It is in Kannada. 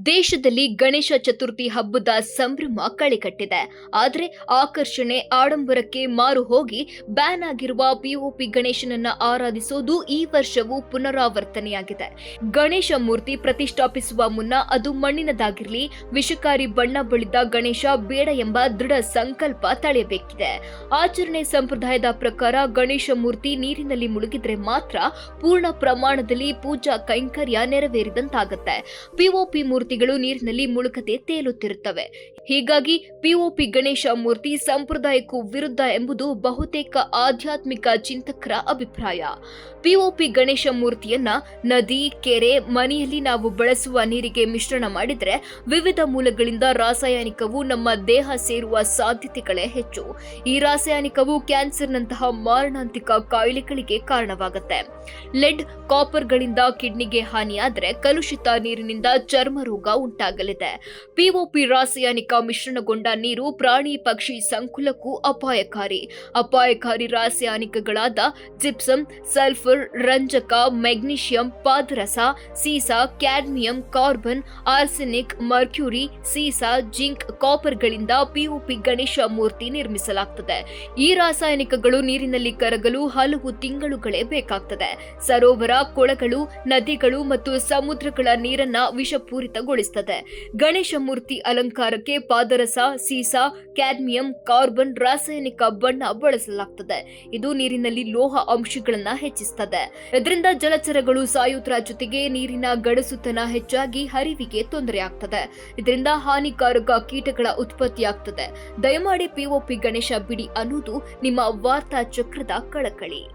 ದೇಶದಲ್ಲಿ ಗಣೇಶ ಚತುರ್ಥಿ ಹಬ್ಬದ ಸಂಭ್ರಮ ಕಳೆಕಟ್ಟಿದೆ. ಆದರೆ ಆಕರ್ಷಣೆ ಆಡಂಬರಕ್ಕೆ ಮಾರು ಹೋಗಿ ಬ್ಯಾನ್ ಆಗಿರುವ ಪಿಒಪಿ ಗಣೇಶನನ್ನ ಆರಾಧಿಸೋದು ಈ ವರ್ಷವೂ ಪುನರಾವರ್ತನೆಯಾಗಿದೆ. ಗಣೇಶ ಮೂರ್ತಿ ಪ್ರತಿಷ್ಠಾಪಿಸುವ ಮುನ್ನ ಅದು ಮಣ್ಣಿನದಾಗಿರಲಿ, ವಿಷಕಾರಿ ಬಣ್ಣ ಬಳಿದ ಗಣೇಶ ಬೇಡ ಎಂಬ ದೃಢ ಸಂಕಲ್ಪ ತಳೆಯಬೇಕಿದೆ. ಆಚರಣೆ ಸಂಪ್ರದಾಯದ ಪ್ರಕಾರ ಗಣೇಶ ಮೂರ್ತಿ ನೀರಿನಲ್ಲಿ ಮುಳುಗಿದ್ರೆ ಮಾತ್ರ ಪೂರ್ಣ ಪ್ರಮಾಣದಲ್ಲಿ ಪೂಜಾ ಕೈಂಕರ್ಯ ನೆರವೇರಿದಂತಾಗುತ್ತೆ. ಪಿಒಪಿ ಮೂರ್ತಿಗಳು ನೀರಿನಲ್ಲಿ ಮುಳುಗದೆ ತೇಲುತ್ತಿರುತ್ತವೆ. ಹೀಗಾಗಿ ಪಿಒಪಿ ಗಣೇಶ ಮೂರ್ತಿ ಸಂಪ್ರದಾಯಕ್ಕೂ ವಿರುದ್ಧ ಎಂಬುದು ಬಹುತೇಕ ಆಧ್ಯಾತ್ಮಿಕ ಚಿಂತಕರ ಅಭಿಪ್ರಾಯ. ಪಿಒಪಿ ಗಣೇಶ ಮೂರ್ತಿಯನ್ನ ನದಿ, ಕೆರೆ, ಮನೆಯಲ್ಲಿ ನಾವು ಬಳಸುವ ನೀರಿಗೆ ಮಿಶ್ರಣ ಮಾಡಿದ್ರೆ ವಿವಿಧ ಮೂಲಗಳಿಂದ ರಾಸಾಯನಿಕವು ನಮ್ಮ ದೇಹ ಸೇರುವ ಸಾಧ್ಯತೆಗಳೇ ಹೆಚ್ಚು. ಈ ರಾಸಾಯನಿಕವು ಕ್ಯಾನ್ಸರ್ನಂತಹ ಮಾರಣಾಂತಿಕ ಕಾಯಿಲೆಗಳಿಗೆ ಕಾರಣವಾಗುತ್ತೆ. ಲೆಡ್, ಕಾಪರ್ಗಳಿಂದ ಕಿಡ್ನಿಗೆ ಹಾನಿಯಾದರೆ ಕಲುಷಿತ ನೀರಿನಿಂದ ಚರ್ಮ ರೋಗ ಉಂಟಾಗಲಿದೆ. ಪಿಒಪಿ ರಾಸಾಯನಿಕ ಮಿಶ್ರಣಗೊಂಡ ನೀರು ಪ್ರಾಣಿ ಪಕ್ಷಿ ಸಂಕುಲಕ್ಕೂ ಅಪಾಯಕಾರಿ ರಾಸಾಯನಿಕಗಳಾದ ಜಿಪ್ಸಮ್, ಸಲ್ಫರ್, ರಂಜಕ, ಮೆಗ್ನೀಷಿಯಂ, ಪಾದರಸ, ಸೀಸ, ಕ್ಯಾಡ್ಮಿಯಂ, ಕಾರ್ಬನ್, ಆರ್ಸೆನಿಕ್, ಮರ್ಕ್ಯೂರಿ, ಸೀಸ, ಜಿಂಕ್, ಕಾಪರ್ಗಳಿಂದ ಪಿಒಪಿ ಗಣೇಶ ಮೂರ್ತಿ ನಿರ್ಮಿಸಲಾಗುತ್ತದೆ. ಈ ರಾಸಾಯನಿಕಗಳು ನೀರಿನಲ್ಲಿ ಕರಗಲು ಹಲವು ತಿಂಗಳುಗಳೇ ಬೇಕಾಗುತ್ತದೆ. ಸರೋವರ, ಕೊಳಗಳು, ನದಿಗಳು ಮತ್ತು ಸಮುದ್ರಗಳ ನೀರನ್ನ ವಿಷಪೂರಿತಗೊಳಿಸುತ್ತದೆ. ಗಣೇಶ ಮೂರ್ತಿ ಅಲಂಕಾರಕ್ಕೆ ಪಾದರಸ, ಸೀಸ, ಕ್ಯಾಡ್ಮಿಯಂ, ಕಾರ್ಬನ್ ರಾಸಾಯನಿಕ ಬಣ್ಣ ಬಳಸಲಾಗುತ್ತದೆ. ಇದು ನೀರಿನಲ್ಲಿ ಲೋಹ ಅಂಶಗಳನ್ನ ಹೆಚ್ಚಿಸುತ್ತದೆ. ಇದರಿಂದ ಜಲಚರಗಳು ಸಾಯುವುದರ ಜೊತೆಗೆ ನೀರಿನ ಗಡಸುತನ ಹೆಚ್ಚಾಗಿ ಹರಿವಿಗೆ ತೊಂದರೆಯಾಗ್ತದೆ. ಇದರಿಂದ ಹಾನಿಕಾರಕ ಕೀಟಗಳ ಉತ್ಪತ್ತಿಯಾಗ್ತದೆ. ದಯಮಾಡಿ ಪಿಒಪಿ ಗಣೇಶ ಬಿಡಿ ಅನ್ನೋದು ನಿಮ್ಮ ವಾರ್ತಾ ಚಕ್ರದ ಕಳಕಳಿ.